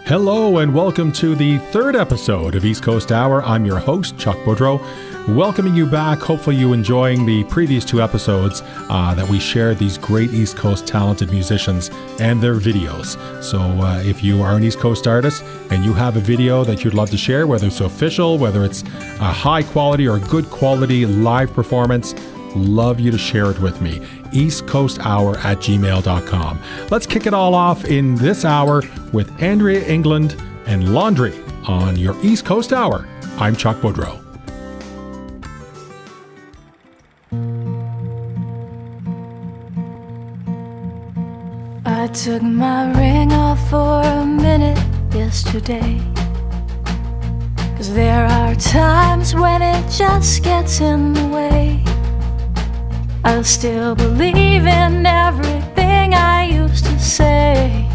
Hello and welcome to the third episode of East Coast Hour. I'm your host, Chuck Boudreau, welcoming you back. Hopefully you enjoying the previous two episodes that we shared these great East Coast talented musicians and their videos. So if you are an East Coast artist and you have a video that you'd love to share, whether it's official, whether it's a high quality or good quality live performance, love you to share it with me. eastcoasthour@gmail.com. Let's kick it all off in this hour with Andrea England and Laundry on your East Coast Hour. I'm Chuck Boudreau. I took my ring off for a minute yesterday, 'cause there are times when it just gets in the way. I still believe in everything I used to say,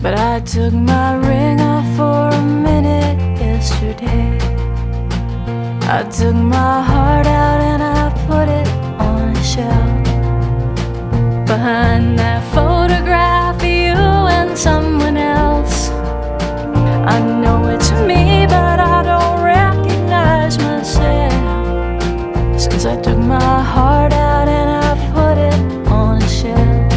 but I took my ring off for a minute yesterday. I took my heart out and I put it on a shelf. Behind that photograph of you and someone else, I know it's me, but I don't recognize myself. Since I took my heart out and I put it on a shelf.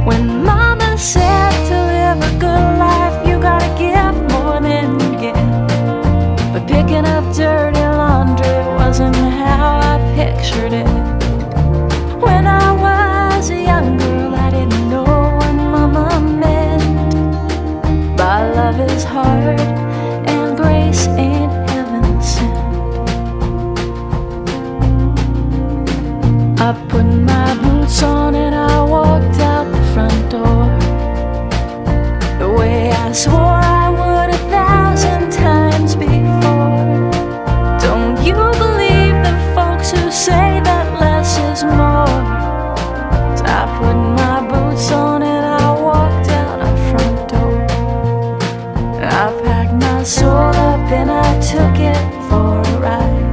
When Mama said to live a good life, you gotta give more than you get. But picking up dirty laundry wasn't how I pictured it. When I was a young girl, I didn't know what Mama meant by love is hard and grace ain't heaven sent. I put my boots on and I walked out the front door, the way I swore I would 1,000 times before. Don't you believe the folks who say that less is more? So I put my boots on and I walked out our front door. I packed my soul up and I took it for a ride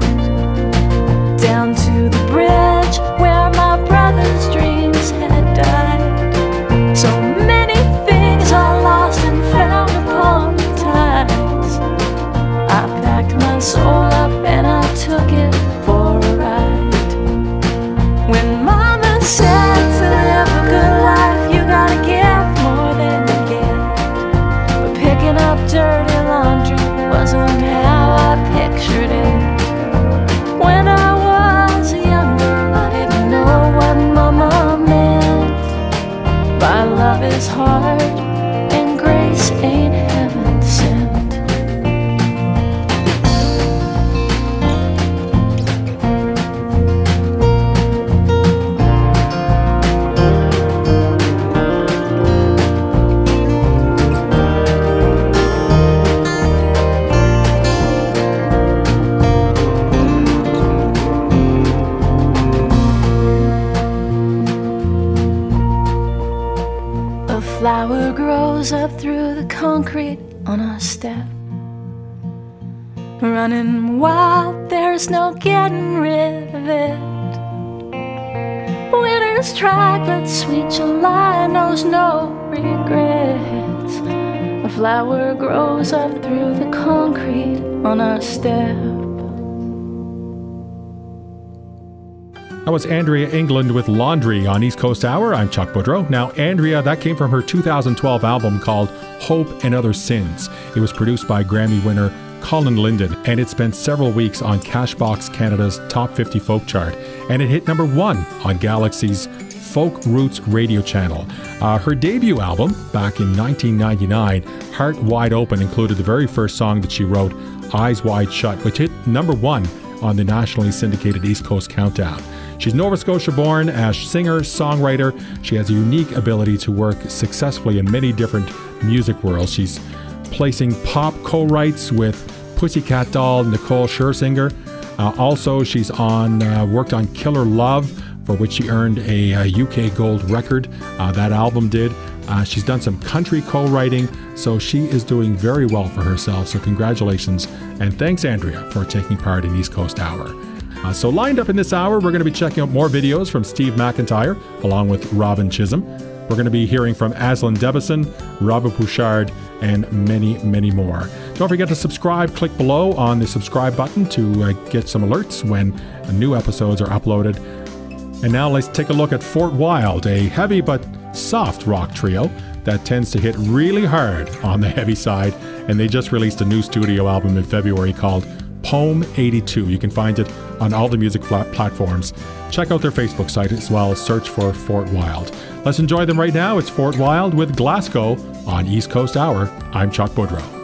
down to the bridge where my brother's dreams had died. So many things I lost and found upon the tides. I packed my soul up and I took it for a ride. When Mama said to live a good life, you gotta give more than you get. But picking up dirty laundry wasn't how I pictured it. When I was a young girl, I didn't know what Mama meant by love is hard and grace ain't heaven sent. A flower grows up through the concrete on our step, running wild, there's no getting rid of it. Winter's tried, but sweet July knows no regrets. A flower grows up through the concrete on our step. That was Andrea England with Laundry on East Coast Hour. I'm Chuck Boudreau. Now, Andrea, that came from her 2012 album called Hope and Other Sins. It was produced by Grammy winner Colin Linden, and it spent several weeks on Cashbox Canada's Top 50 Folk Chart, and it hit number 1 on Galaxy's Folk Roots radio channel. Her debut album, back in 1999, Heart Wide Open, included the very first song that she wrote, Eyes Wide Shut, which hit number 1 on the nationally syndicated East Coast Countdown. She's Nova Scotia born as singer, songwriter. She has a unique ability to work successfully in many different music worlds. She's placing pop co-writes with Pussycat Doll Nicole Scherzinger. Also, she's worked on Killer Love, for which she earned a UK Gold record. That album did. She's done some country co-writing, so she is doing very well for herself. So congratulations, and thanks, Andrea, for taking part in East Coast Hour. So lined up in this hour, we're going to be checking out more videos from Steve McIntyre, along with Robin Chisholm. We're going to be hearing from Aselin Debison, Robert Bouchard, and many, many more. Don't forget to subscribe. Click below on the subscribe button to get some alerts when new episodes are uploaded. And now let's take a look at Fort Wild, a heavy but soft rock trio that tends to hit really hard on the heavy side. And they just released a new studio album in February called Poem 82. You can find it on all the music platforms. Check out their Facebook site as well. Search for Fort Wild. Let's enjoy them right now. It's Fort Wild with Glasgow on East Coast Hour. I'm Chuck Boudreau.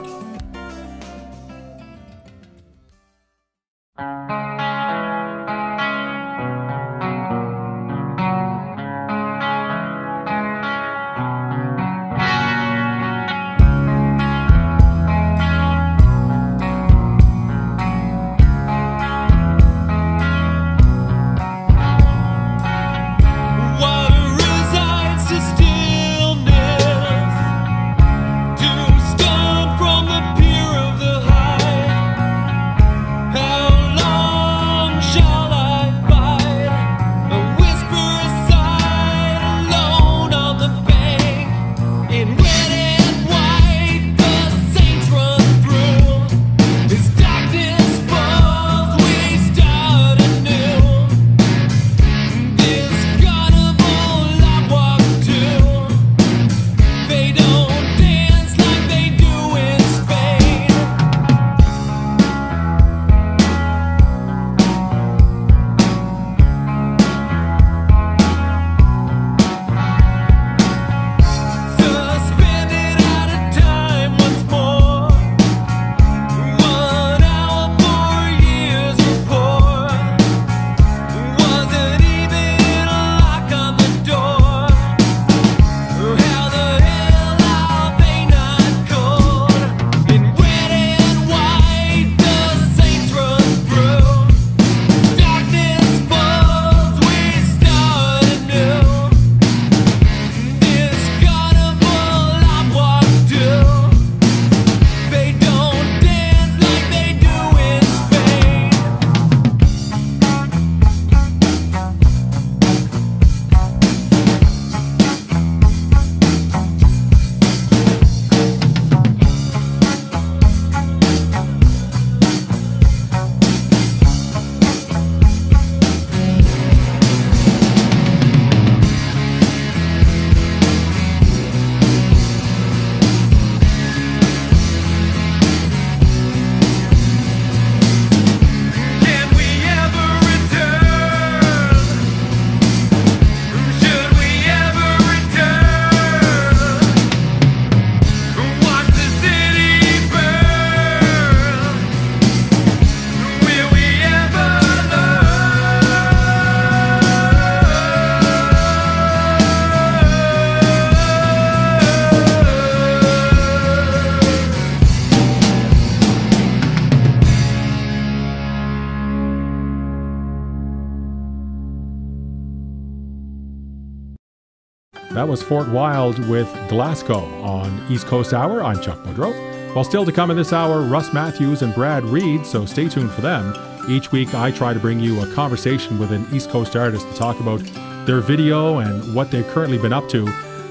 That was Fort Wild with Glasgow on East Coast Hour. I'm Chuck Boudreau. While still to come in this hour, Russ Matthews and Brad Reed, so stay tuned for them. Each week I try to bring you a conversation with an East Coast artist to talk about their video and what they've currently been up to.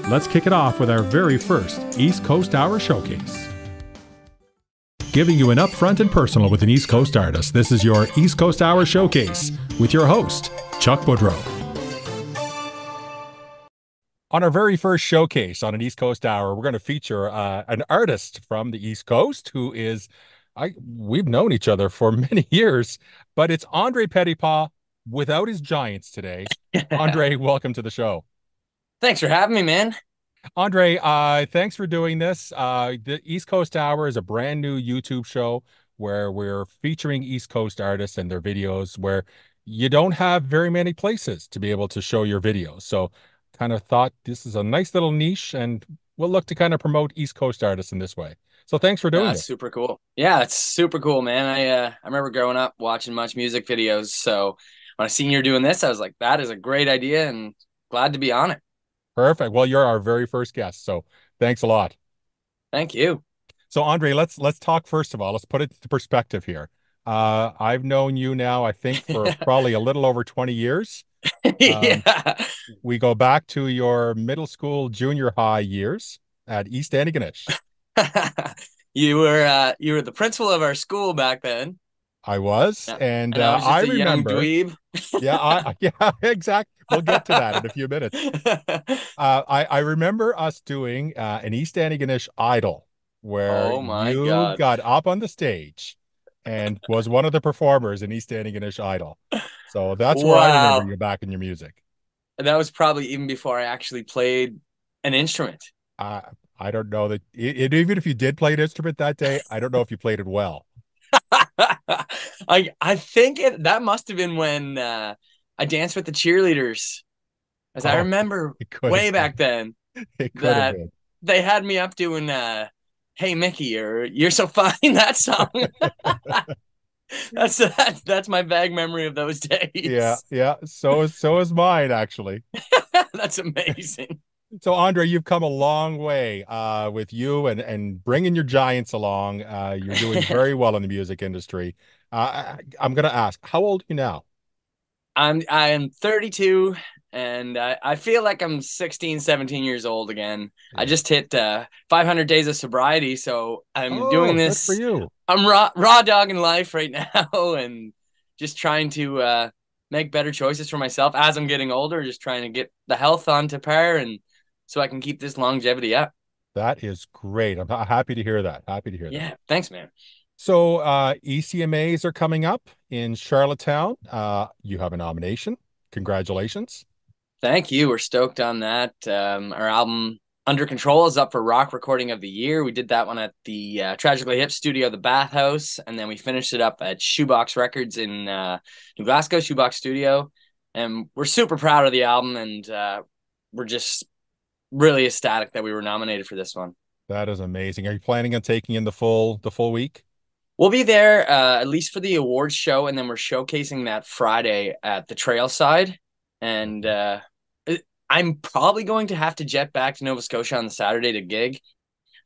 Let's kick it off with our very first East Coast Hour showcase. Giving you an upfront and personal with an East Coast artist. This is your East Coast Hour showcase with your host, Chuck Boudreau. On our very first showcase on an East Coast Hour, we're going to feature an artist from the East Coast who is, we've known each other for many years, but it's Andre Pettipas without his giants today. Andre, welcome to the show. Thanks for having me, man. Andre, thanks for doing this. The East Coast Hour is a brand new YouTube show where we're featuring East Coast artists and their videos where you don't have very many places to be able to show your videos. So kind of thought this is a nice little niche and we'll look to kind of promote East Coast artists in this way. So thanks for doing it. Super cool. Yeah, it's super cool, man. I remember growing up watching much music videos. So when I seen you're doing this, I was like, that is a great idea and glad to be on it. Perfect. Well, you're our very first guest, so thanks a lot. Thank you. So, Andre, let's talk first of all. Let's put it into perspective here. I've known you now, I think, for probably a little over 20 years. Um, Yeah. we go back to your middle school, junior high years at East Antigonish. You were the principal of our school back then. I was, Yeah. and And I was I just a young remember. dweeb. Yeah, yeah, exactly. We'll get to that in a few minutes. I remember us doing an East Antigonish Idol where Oh my you God. got up on the stage and was one of the performers in East Antigonish Idol. So that's where I remember Wow. you back in your music. That was probably even before I actually played an instrument. Uh, I don't know that even if you did play an instrument that day, I don't know if you played it well. I think that must have been when I danced with the cheerleaders, as I Oh, remember it could way have back been. then It could have that been. they had me up doing "Hey Mickey" or "You're So Fine" that song. That's my vague memory of those Yeah, days. yeah. So is mine actually. That's amazing. So, Andre, you've come a long way with you and bringing your giants along. You're doing very well in the music industry. I'm going to ask, how old are you now? I am 32 and I feel like I'm 16, 17 years old again. I Yeah. just hit 500 days of sobriety, so I'm doing Oh, good for this. you. I'm raw dogging life right now and just trying to make better choices for myself as I'm getting older, just trying to get the health onto par and so I can keep this longevity up. That is great. I'm happy to hear that. Happy to hear that. Yeah, thanks, man. So, ECMAs are coming up in Charlottetown. You have a nomination. Congratulations. Thank you. We're stoked on that. Our album Under Control is up for Rock Recording of the Year. We did that one at the Tragically Hip studio, the Bathhouse, and then we finished it up at Shoebox Records in New Glasgow, Shoebox Studio. And we're super proud of the album, and we're just really ecstatic that we were nominated for this one. That is amazing. Are you planning on taking in the full week? We'll be there at least for the awards show, and then we're showcasing that Friday at the Trailside. And I'm probably going to have to jet back to Nova Scotia on the Saturday to gig.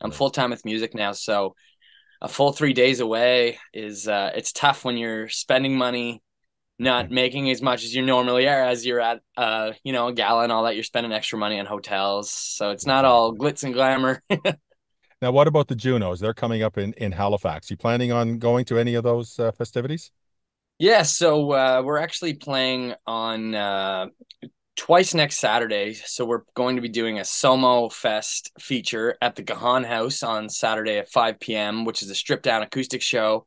I'm Right. full time with music now, so a full 3 days away is it's tough when you're spending money, not making as much as you normally are as you're at a gala and all that. You're spending extra money on hotels, so it's not all Exactly. glitz and glamour. Now, what about the Junos? They're coming up in Halifax. You planning on going to any of those festivities? Yeah, so we're actually playing on twice next Saturday. So we're going to be doing a Somo Fest feature at the Gahan House on Saturday at 5 p.m., which is a stripped down acoustic show.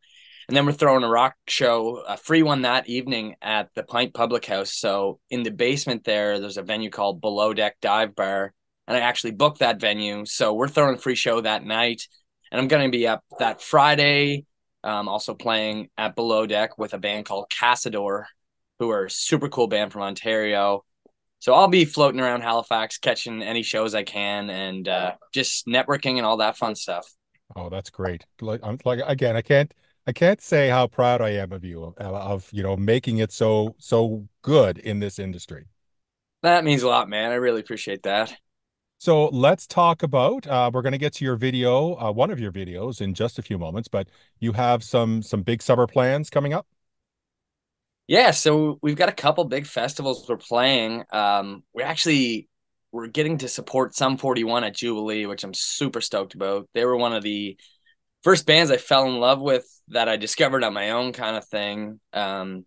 And then we're throwing a rock show, a free one that evening at the Pint Public House. So in the basement there's a venue called Below Deck Dive Bar. And I actually booked that venue. So we're throwing a free show that night. And I'm going to be up that Friday, also playing at Below Deck with a band called Cassador, who are a super cool band from Ontario. So I'll be floating around Halifax, catching any shows I can, and just networking and all that fun stuff. Oh, that's great. Like again, I can't say how proud I am of you of making it so good in this industry. That means a lot, man. I really appreciate that. So let's talk about we're going to get to your video, one of your videos in just a few moments, but you have some big summer plans coming up. Yeah, so we've got a couple big festivals we're playing. We're getting to support Sum 41 at Jubilee, which I'm super stoked about. They were one of the first bands I fell in love with that I discovered on my own kind of thing. So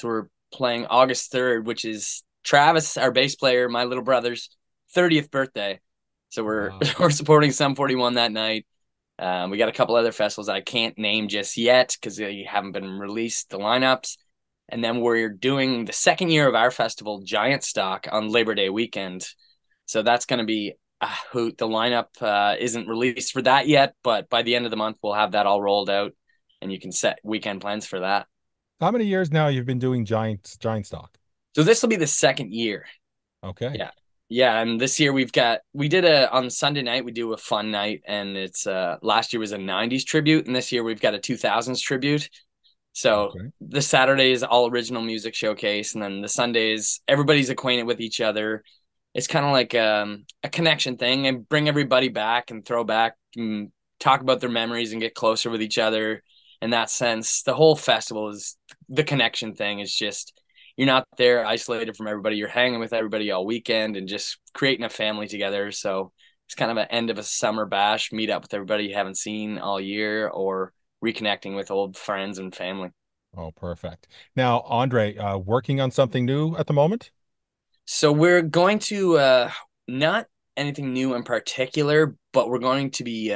we're playing August 3rd, which is Travis, our bass player, my little brother's 30th birthday. So we're Wow. we're supporting Sum 41 that night. We got a couple other festivals I can't name just yet because they haven't been released, the lineups. And then we're doing the second year of our festival, Giant Stock, on Labor Day weekend. So that's going to be a hoot. The lineup isn't released for that yet, but by the end of the month, we'll have that all rolled out and you can set weekend plans for that. How many years now you've been doing giant stock? So this will be the second year. Okay. Yeah. Yeah. And this year on Sunday night, we do a fun night and it's last year was a 90s tribute. And this year we've got a 2000s tribute. So Okay. the Saturday is all original music showcase. And then the Sundays, everybody's acquainted with each other. it's kind of like a connection thing, and bring everybody back and throw back and talk about their memories and get closer with each other. In that sense, the whole festival is the connection thing. Is just you're not there isolated from everybody. You're hanging with everybody all weekend and just creating a family together. So it's kind of an end of a summer bash, meet up with everybody you haven't seen all year, or reconnecting with old friends and family. Oh, perfect. Now, Andre, working on something new at the moment? So we're going to not anything new in particular, but we're going to be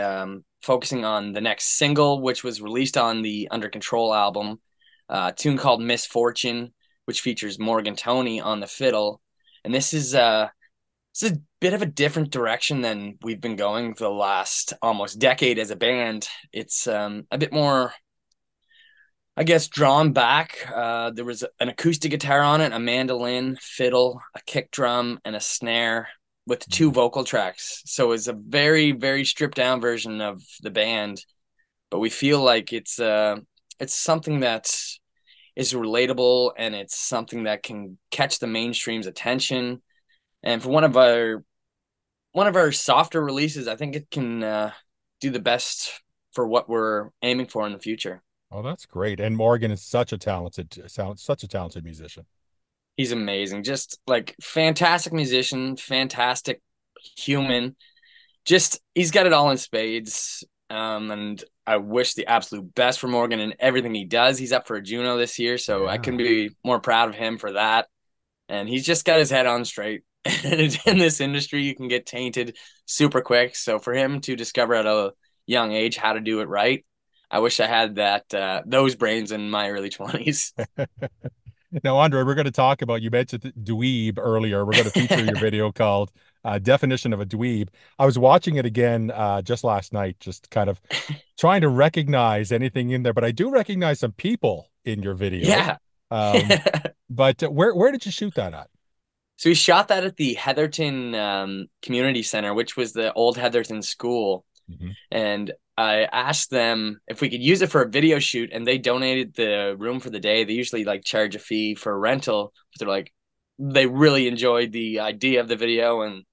focusing on the next single, which was released on the Under Control album, a tune called Misfortune, which features Morgan Toney on the fiddle. And it's a bit of a different direction than we've been going for the last almost decade as a band. It's a bit more, I guess, drawn back. There was an acoustic guitar on it, a mandolin, fiddle, a kick drum, and a snare with two vocal tracks. So it's a very, very stripped down version of the band, but we feel like it's something that is relatable, and it's something that can catch the mainstream's attention. And for one of our softer releases, I think it can do the best for what we're aiming for in the future. Oh, that's great. And Morgan is such a talented musician. He's amazing. Just like fantastic musician, fantastic human. Just he's got it all in spades. And I wish the absolute best for Morgan and everything he does. He's up for a Juno this year, so I couldn't be more proud of him for that. And he's just got his head on straight. And in this industry, you can get tainted super quick. So for him to discover at a young age how to do it right, I wish I had those brains in my early 20s. Now, Andre, we're going to talk about, you mentioned dweeb earlier. We're going to feature your video called Definition of a Dweeb. I was watching it again just last night, just kind of trying to recognize anything in there, but I do recognize some people in your video. Yeah. But where did you shoot that at? So we shot that at the Heatherton Community Center, which was the old Heatherton school. Mm-hmm. And I asked them if we could use it for a video shoot, and they donated the room for the day. They usually like charge a fee for a rental, but they're like, they really enjoyed the idea of the video, and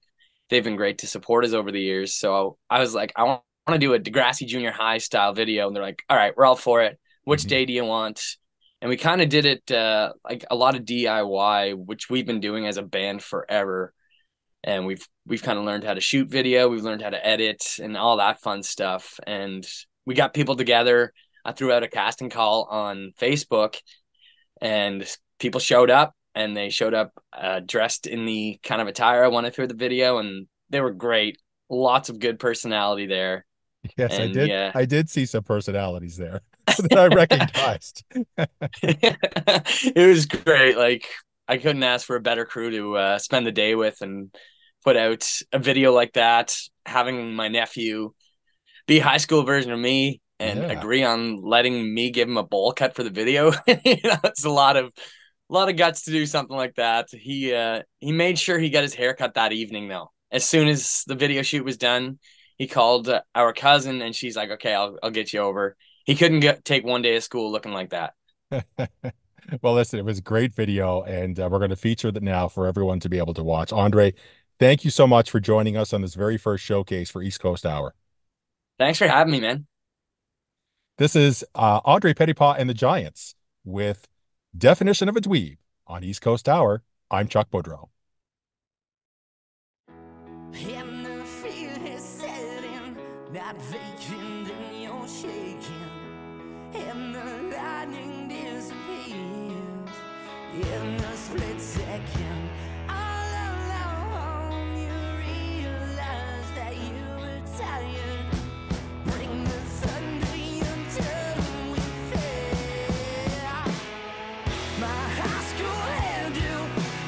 they've been great to support us over the years. So I was like, I want to do a Degrassi Junior High style video. And they're like, all right, we're all for it. Which day do you want? And we kind of did it like a lot of DIY, which we've been doing as a band forever. And we've kind of learned how to shoot video. We've learned how to edit and all that fun stuff. And we got people together. I threw out a casting call on Facebook, and people showed up, and they showed up dressed in the kind of attire I wanted through the video. And they were great. Lots of good personality there. Yes, and, I did. Yeah. I did see some personalities there that I recognized. It was great. Like, I couldn't ask for a better crew to spend the day with and put out a video like that. Having my nephew be a high school version of me and agree on letting me give him a bowl cut for the video. It's a lot of guts to do something like that. He made sure he got his hair cut that evening, though. As soon as the video shoot was done, he called our cousin, and she's like, okay, I'll get you over. He couldn't take one day of school looking like that. Well, listen, it was a great video, and we're going to feature that now for everyone to be able to watch. Andre, thank you so much for joining us on this very first showcase for East Coast Hour. Thanks for having me, man. This is Andre Pettipas and the Giants with Definition of a Dweeb on East Coast Hour. I'm Chuck Boudreau. And the fear is setting, not vacant and you're shaking, and the lightning disappears in a split second. All alone you realize that you were tired. Bring the thunder until we fail. My high school hairdo,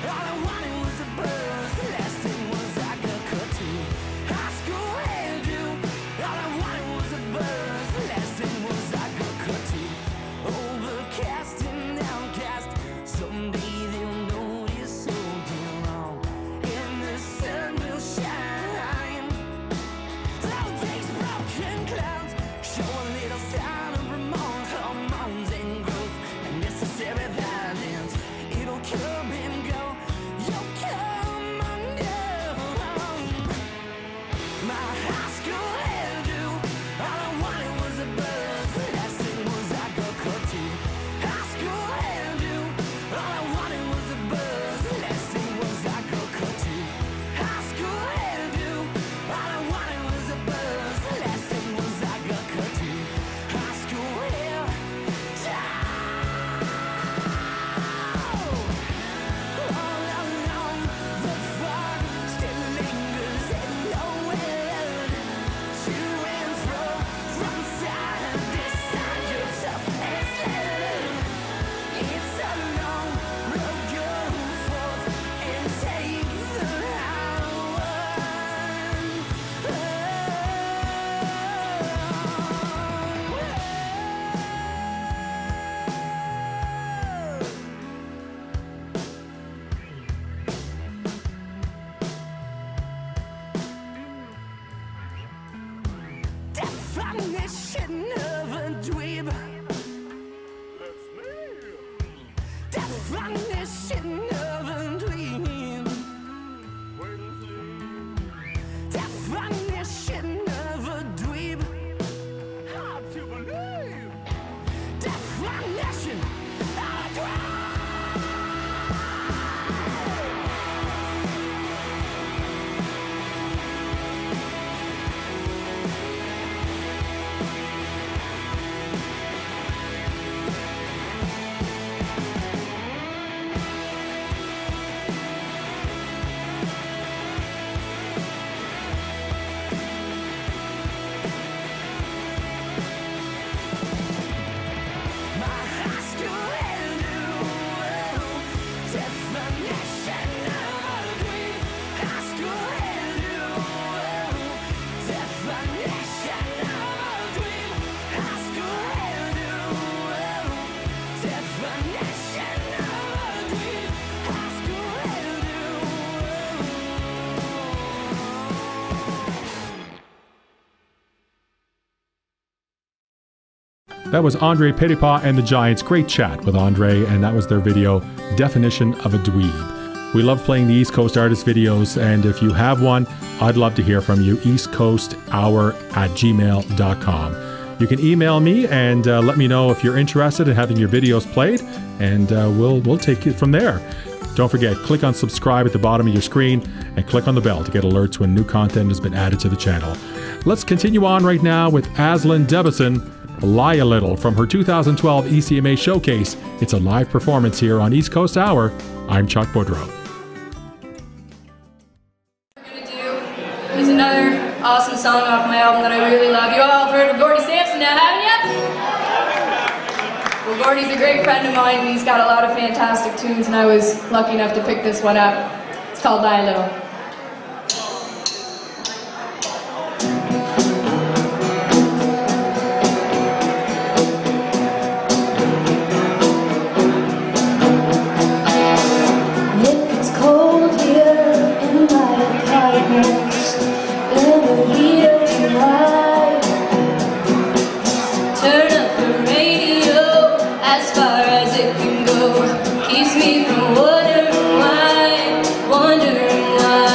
all I wanted was a buzz. Last thing was I got cut to. High school hairdo, all I wanted was a buzz. Last thing was I got cut to. Overcast and downcast, someday they'll notice so damn definition of a dweeb. Definition of a dweeb. Definition of a dweeb. Hard to believe. Definition of a dweeb. That was Andre Pettipas and the Giants. Great chat with Andre, and that was their video, Definition of a Dweeb. We love playing the East Coast artist videos, and if you have one, I'd love to hear from you, eastcoasthour@gmail.com. You can email me and let me know if you're interested in having your videos played, and we'll take it from there. Don't forget, click on subscribe at the bottom of your screen and click on the bell to get alerts when new content has been added to the channel. Let's continue on right now with Aselin Debison, Lie a Little, from her 2012 ECMA Showcase. It's a live performance here on East Coast Hour. I'm Chuck Boudreau. What we're going to do is another awesome song off my album that I really love. You all have heard of Gordy Sampson now, haven't you? Well, Gordy's a great friend of mine, and he's got a lot of fantastic tunes, and I was lucky enough to pick this one up. It's called Lie a Little. Keeps me from wondering why, wondering why.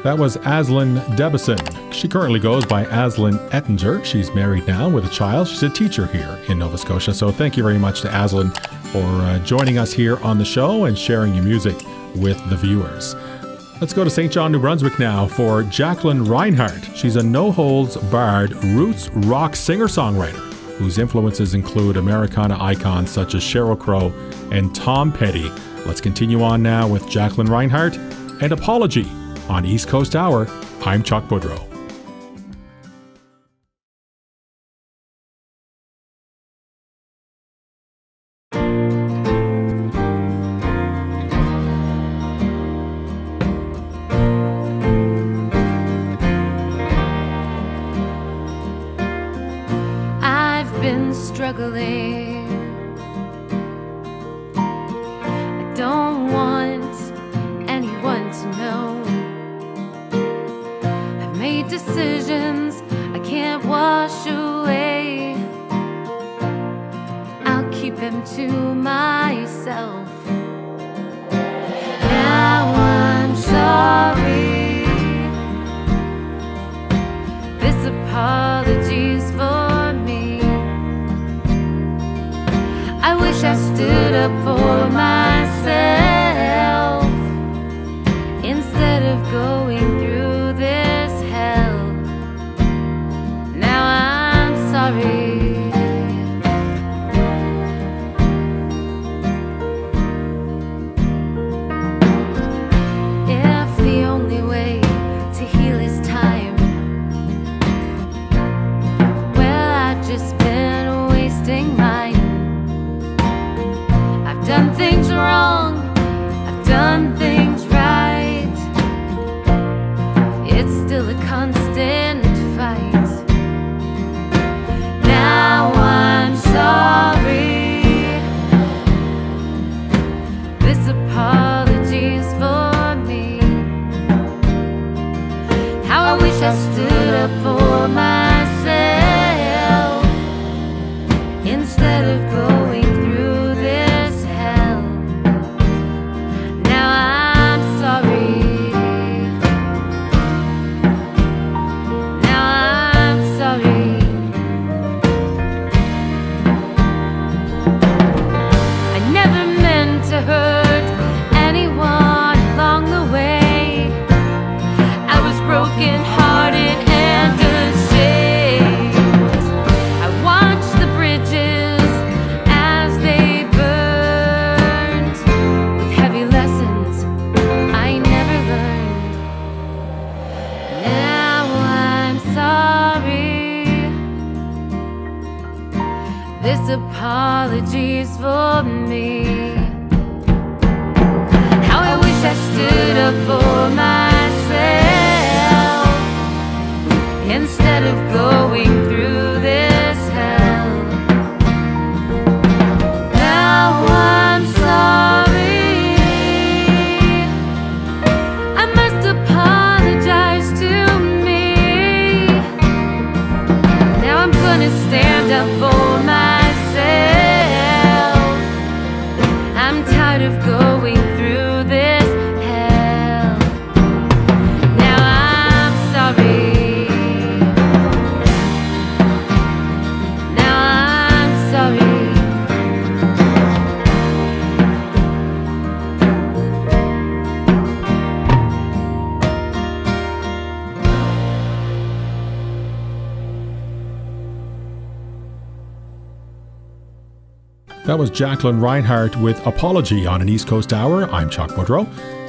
That was Aselin Debison. She currently goes by Aselin Ettinger. She's married now with a child. She's a teacher here in Nova Scotia. So thank you very much to Aselin for joining us here on the show and sharing your music with the viewers. Let's go to St. John, New Brunswick now for Jacqueline Reinhardt. She's a no-holds-barred roots rock singer-songwriter whose influences include Americana icons such as Sheryl Crow and Tom Petty. Let's continue on now with Jacqueline Reinhardt and Apology. On East Coast Hour, I'm Chuck Boudreau. I've been struggling. I don't want anyone to know. Made decisions I can't wash away. I'll keep them to myself. Now I'm sorry. This apology's for me. I wish I stood up for myself instead of going through this. Now I'm sorry. If the only way to heal is time, well, I've just been wasting mine. I've done things wrong, I've done things right. It's still a constant fight. Now I'm sorry. This apology's for me. How I wish I stood up for myself instead of going through this hell. Now I'm sorry. Now I'm sorry. To hurt anyone along the way. I was broken hearted and ashamed. I watched the bridges as they burned with heavy lessons I never learned. Now I'm sorry. This apology's for me. I stood up for myself instead of going through this hell. Now I'm sorry. I must apologize to me. Now I'm gonna stand up for myself. I'm tired of going through this. That was Jacqueline Reinhardt with Apology on an East Coast Hour. I'm Chuck Boudreau.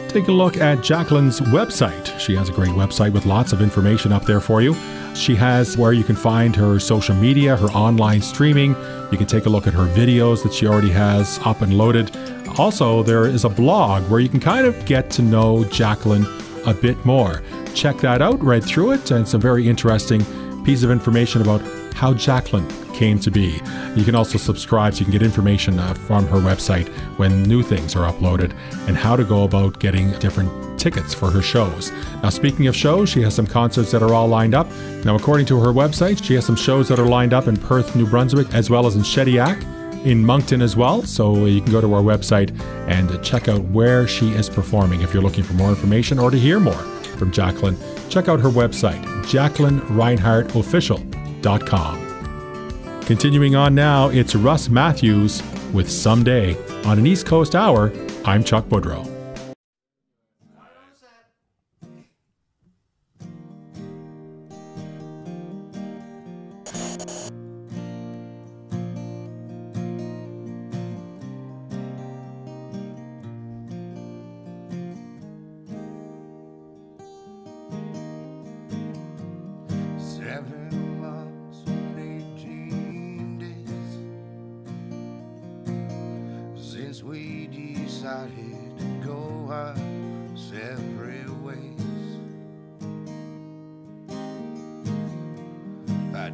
Take a look at Jacqueline's website. She has a great website with lots of information up there for you. She has where you can find her social media, her online streaming. You can take a look at her videos that she already has up and loaded. Also, there is a blog where you can kind of get to know Jacqueline a bit more. Check that out, read through it, and some very interesting piece of information about how Jacqueline came to be. You can also subscribe so you can get information from her website when new things are uploaded and how to go about getting different tickets for her shows. Now, speaking of shows, she has some concerts that are all lined up. Now, according to her website, she has some shows that are lined up in Perth, New Brunswick, as well as in Shediac, in Moncton as well. So you can go to our website and check out where she is performing if you're looking for more information or to hear more. from Jacqueline, check out her website, JacquelineReinhardtOfficial.com. Continuing on now, it's Russ Matthews with Someday. On an East Coast Hour, I'm Chuck Boudreau.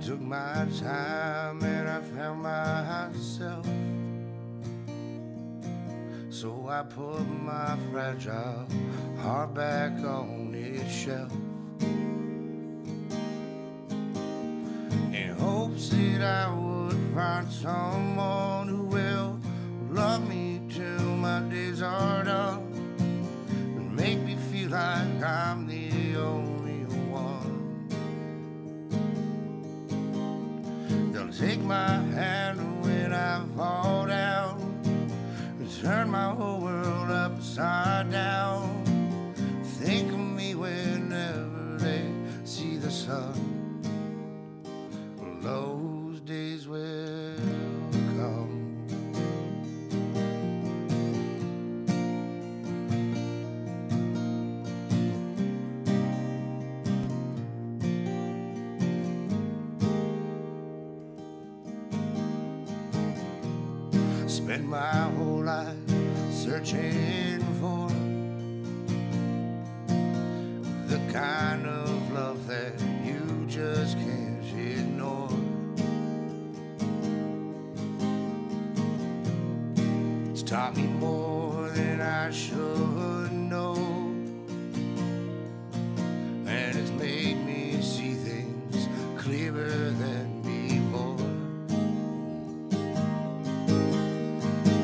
Took my time and I found myself. So I put my fragile heart back on its shelf in hopes that I would find someone who will love me till my days are done and make me feel like I'm the only one. They'll take my hand when I fall down and turn my whole world upside down. Think of me whenever they see the sun. Those days will come. Spent my whole life searching for the kind of love that you just can't ignore. It's taught me more than I should know, and it's made me see things clearer than before.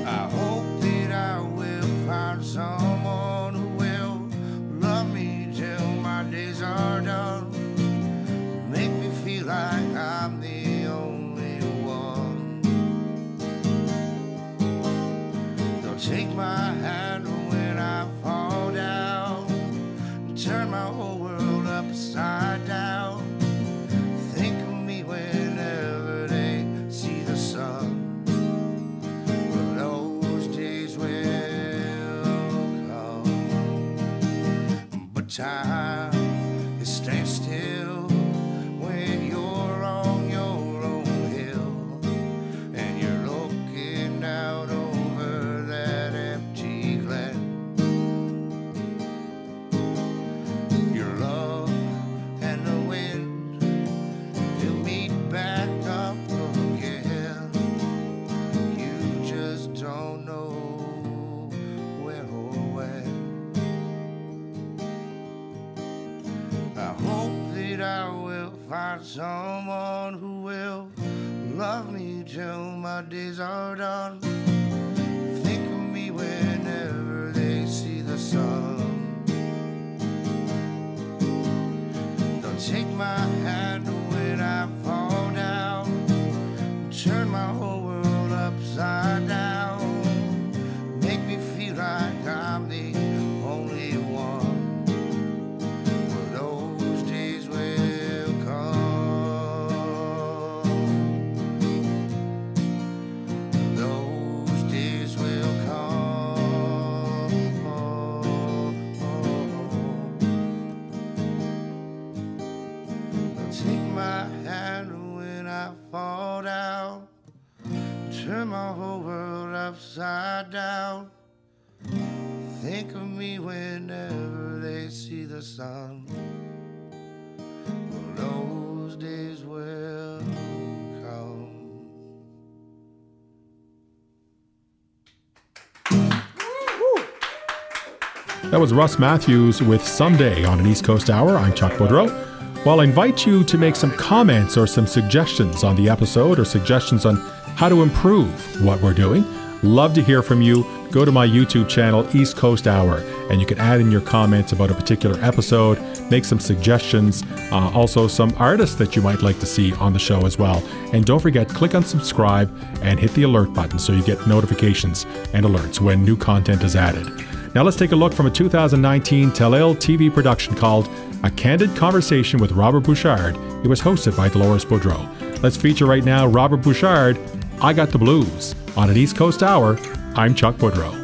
I hope that I will find someone who will love me till my days are done, make me feel like I'm the only one. They'll take my hand when I fall down and turn my whole world upside down. Think of me whenever they see the sun. Time is stand still when you're on your own hill and you're looking out over that empty glen. Your love and the wind will meet back up again. You just don't know where or when. I hope that I will find someone who will love me till my days are done. Think of me whenever they see the sun. Don't take my hand when I fall down, turn my whole world upside down, make me feel like I'm the only one. Fall down, turn my whole world upside down. Think of me whenever they see the sun. Those days will come. That was Russ Matthews with Someday on an East Coast Hour. I'm Chuck Boudreau. Well, I invite you to make some comments or some suggestions on the episode or suggestions on how to improve what we're doing. Love to hear from you. go to my YouTube channel, East Coast Hour, and you can add in your comments about a particular episode, make some suggestions, also some artists that you might like to see on the show as well. And don't forget, click on subscribe and hit the alert button so you get notifications and alerts when new content is added. Now let's take a look from a 2019 Tellel TV production called A Candid Conversation with Robert Bouchard. It was hosted by Dolores Boudreau. Let's feature right now Robert Bouchard, I Got the Blues. On an East Coast Hour, I'm Chuck Boudreau.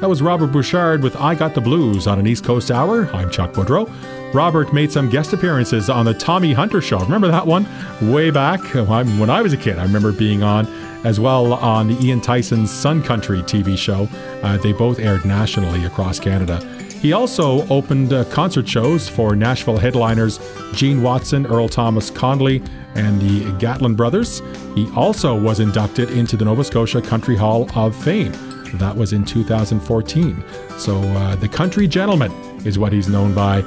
That was Robert Bouchard with I Got the Blues on an East Coast Hour. I'm Chuck Boudreau. Robert made some guest appearances on the Tommy Hunter Show. Remember that one? Way back when I was a kid. I remember being on as well on the Ian Tyson's Sun Country TV show. They both aired nationally across Canada. He also opened concert shows for Nashville headliners Gene Watson, Earl Thomas Conley, and the Gatlin Brothers. He also was inducted into the Nova Scotia Country Hall of Fame. That was in 2014. So the country gentleman is what he's known by,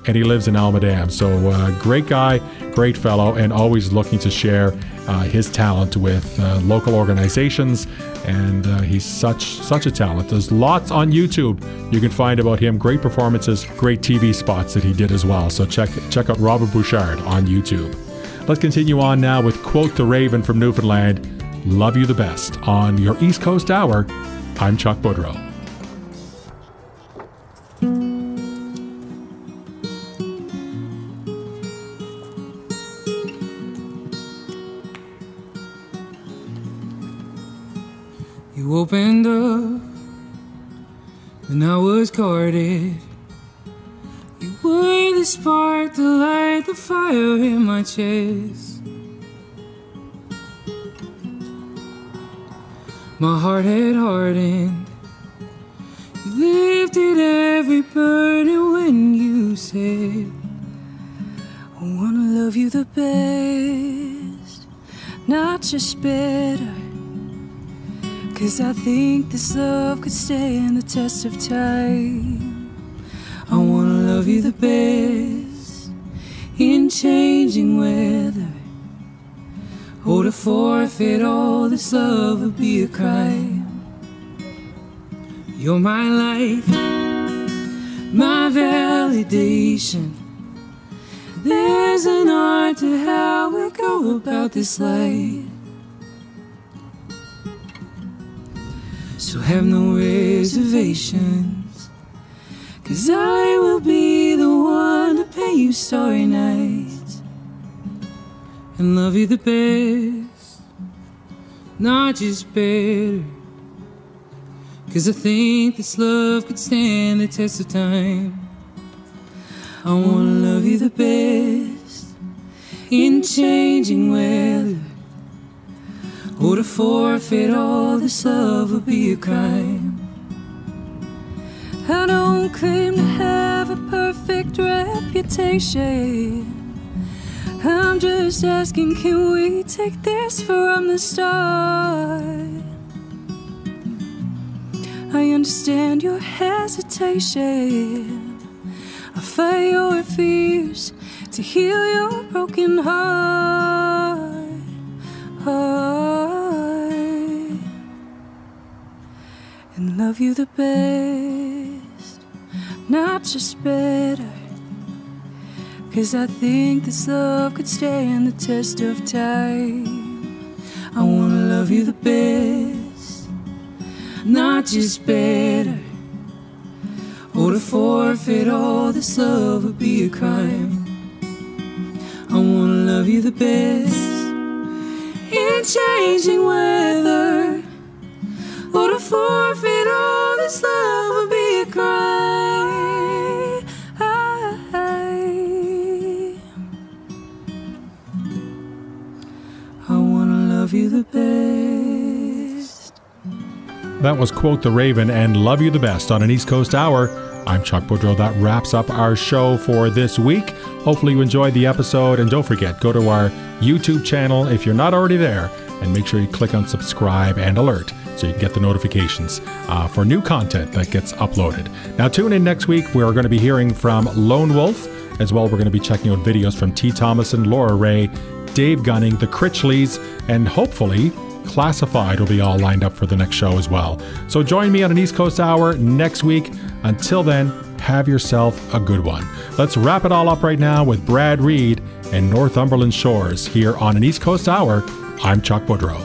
and he lives in Almadam. So great guy, great fellow, and always looking to share his talent with local organizations. And he's such a talent. There's lots on YouTube you can find about him. Great performances, great TV spots that he did as well. So check out Robert Bouchard on YouTube. Let's continue on now with Quote the Raven from Newfoundland, Love You the Best on your East Coast Hour. I'm Chuck Boudreau. You opened up when I was guarded. You were the spark to light the fire in my chest. My heart had hardened. You lifted every burden when you said, I wanna love you the best, not just better. 'Cause I think this love could stand the test of time. I wanna love you the best in changing weather. Oh, to forfeit all this love would be a crime. You're my light, my validation. There's an art to how we go about this life. So have no reservations, 'cause I will be the one to pay you starry nights and love you the best, not just better. 'Cause I think this love could stand the test of time. I wanna love you the best in changing weather. Oh, to forfeit all this love would be a crime. I don't claim to have a perfect reputation. I'm just asking, can we take this from the start? I understand your hesitation. I fight your fears to heal your broken heart. And love you the best, not just better. 'Cause I think this love could stand the test of time. I wanna love you the best, not just better. Oh, to forfeit all this love would be a crime. I wanna love you the best in changing weather. Oh, to forfeit all this love would be a crime. I wanna love you the best. That was Quote the Raven and Love You the Best on an East Coast Hour. I'm Chuck Boudreau. That wraps up our show for this week. Hopefully you enjoyed the episode, and don't forget, go to our YouTube channel if you're not already there, and make sure you click on subscribe and alert so you can get the notifications for new content that gets uploaded. Now tune in next week. We're going to be hearing from Lone Wolf. As well, we're going to be checking out videos from T. Thomason, Laura Ray, Dave Gunning, the Critchleys, and hopefully Classified will be all lined up for the next show as well. So join me on an East Coast Hour next week. Until then, have yourself a good one. Let's wrap it all up right now with Brad Reed and Northumberland Shores here on an East Coast Hour. I'm Chuck Boudreau.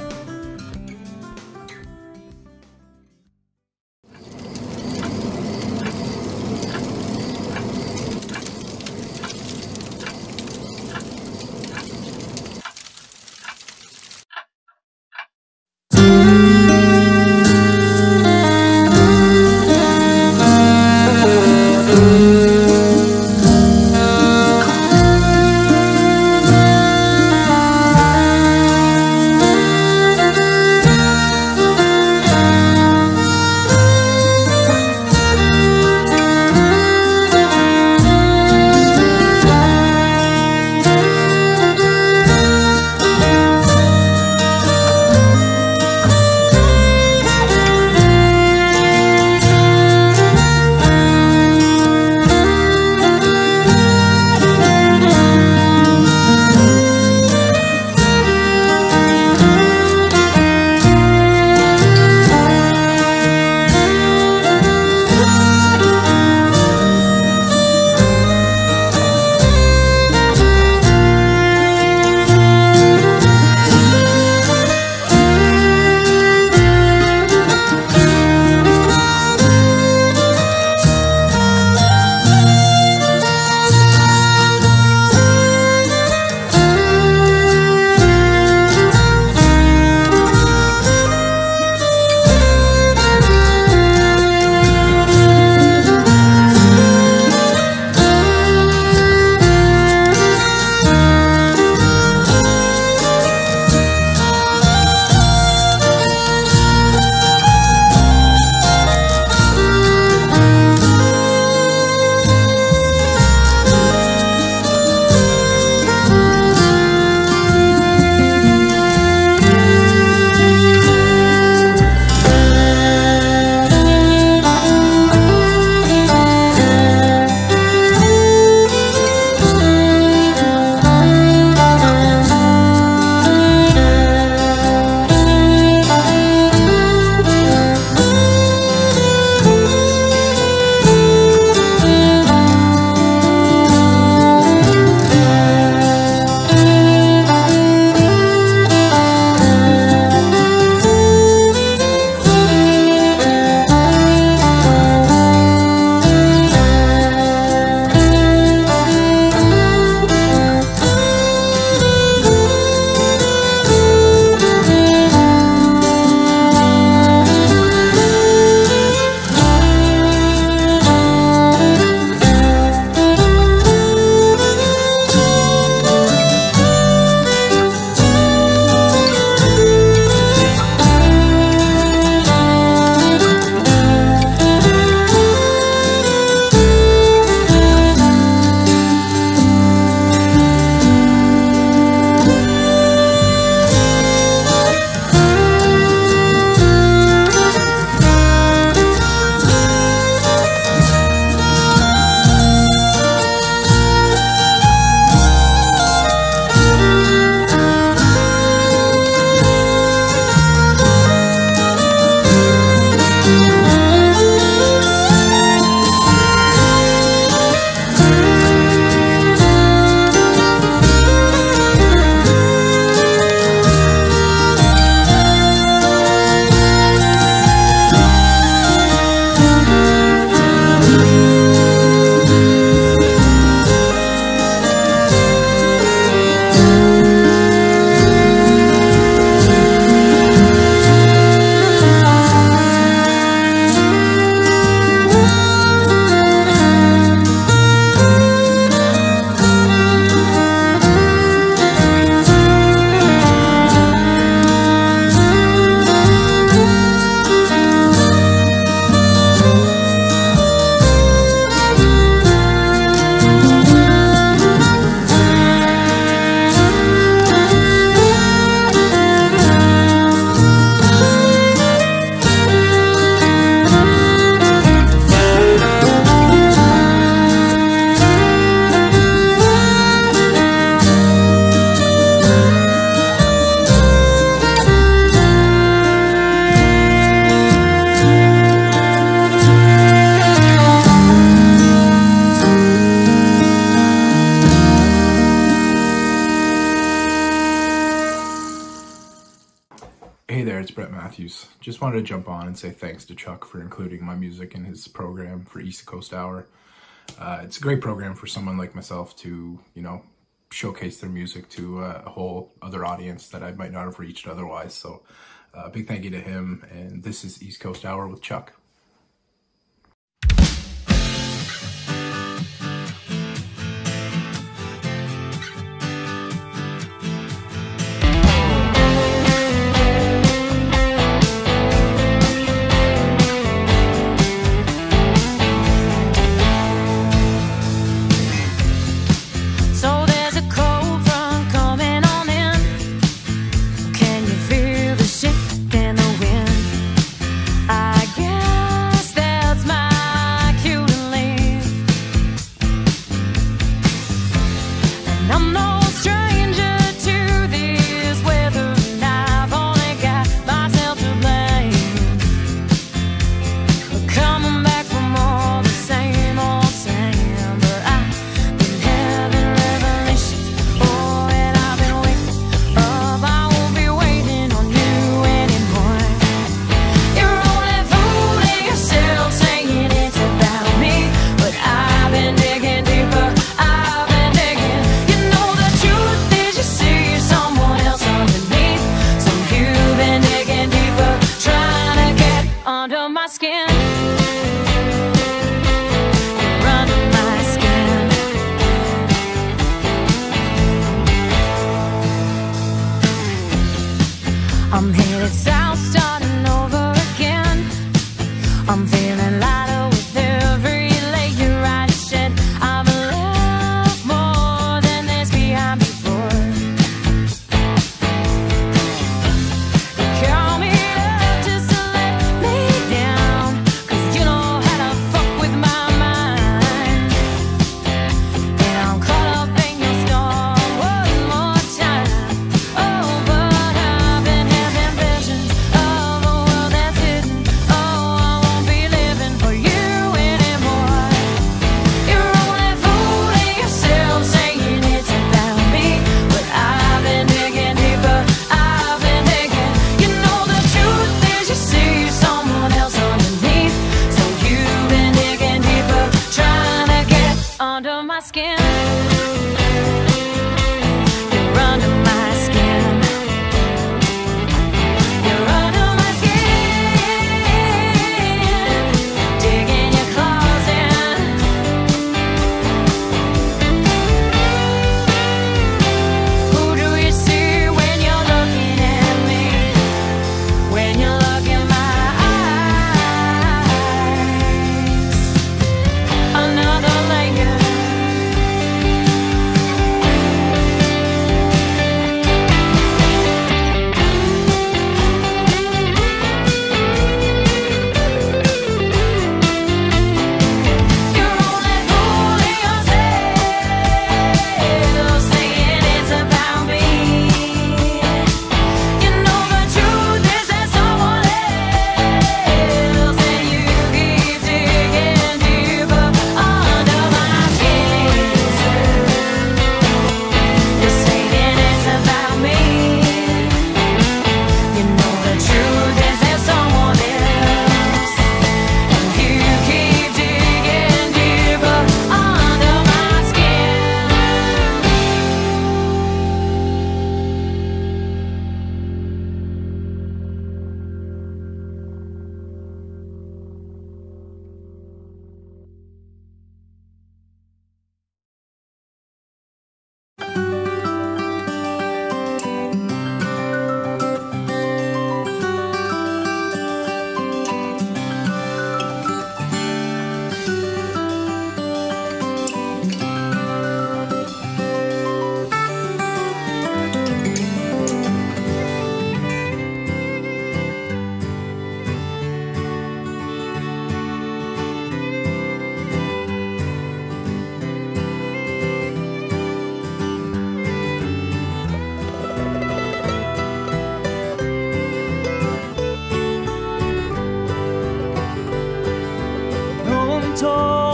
Hey there, it's Brett Matthews. Just wanted to jump on and say thanks to Chuck for including my music in his program for East Coast Hour. It's a great program for someone like myself to, showcase their music to a whole other audience that I might not have reached otherwise. So big thank you to him. And this is East Coast Hour with Chuck. Can you feel the shift in the wind? I guess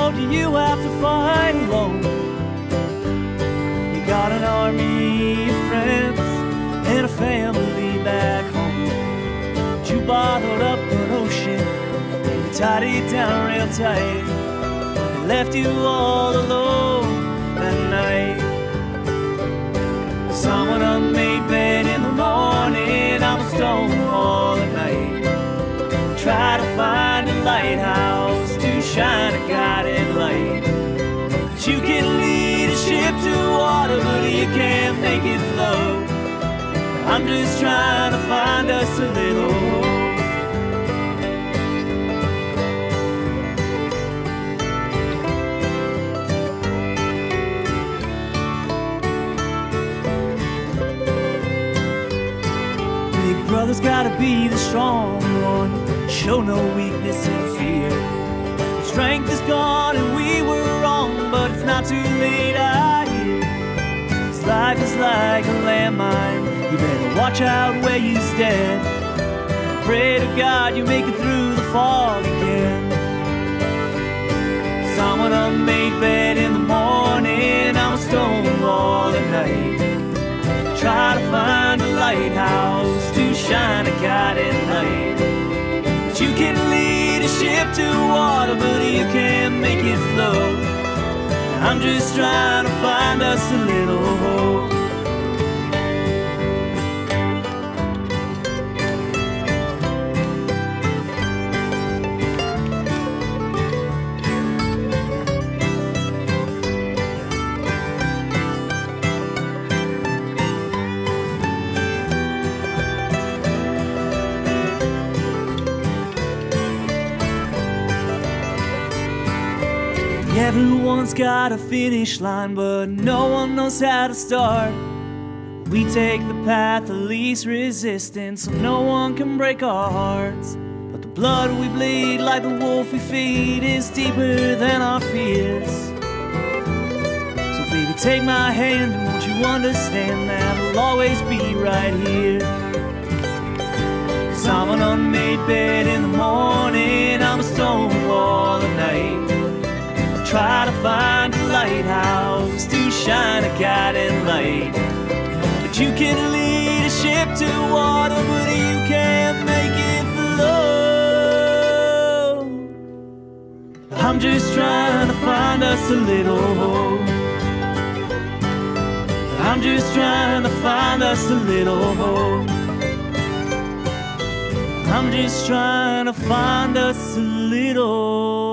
or do you have to fight alone? You got an army of friends and a family back home, but you bottled up an ocean and you tied it down real tight. They left you all alone that night. Someone unmade bed in the morning, I'm a stonewall at night. Try to find a lighthouse to shine a guiding light. But you can lead a ship to water, but you can't make it float. I'm just trying to find us a little hope. Big brother's gotta be the strong one, show no weakness and fear. Strength is gone and we were wrong, but it's not too late, I hear. This life is like a landmine, you better watch out where you stand. Pray to God you make it through the fog again. Someone unmade bed in the morning, I'm a stonewall at night. Try to find a lighthouse to shine a guiding light. But you can lead a ship to water, but you can't make it float. I'm just trying to find us a little hope. Everyone's got a finish line, but no one knows how to start. We take the path of least resistance, so no one can break our hearts. But the blood we bleed, like the wolf we feed, is deeper than our fears. So baby, take my hand, and won't you understand that I'll always be right here. 'Cause I'm an unmade bed in the morning, I'm a stonewall at night. Try to find a lighthouse to shine a guiding light. But you can lead a ship to water, but you can't make it float. I'm just trying to find us a little hope. I'm just trying to find us a little hope. I'm just trying to find us a little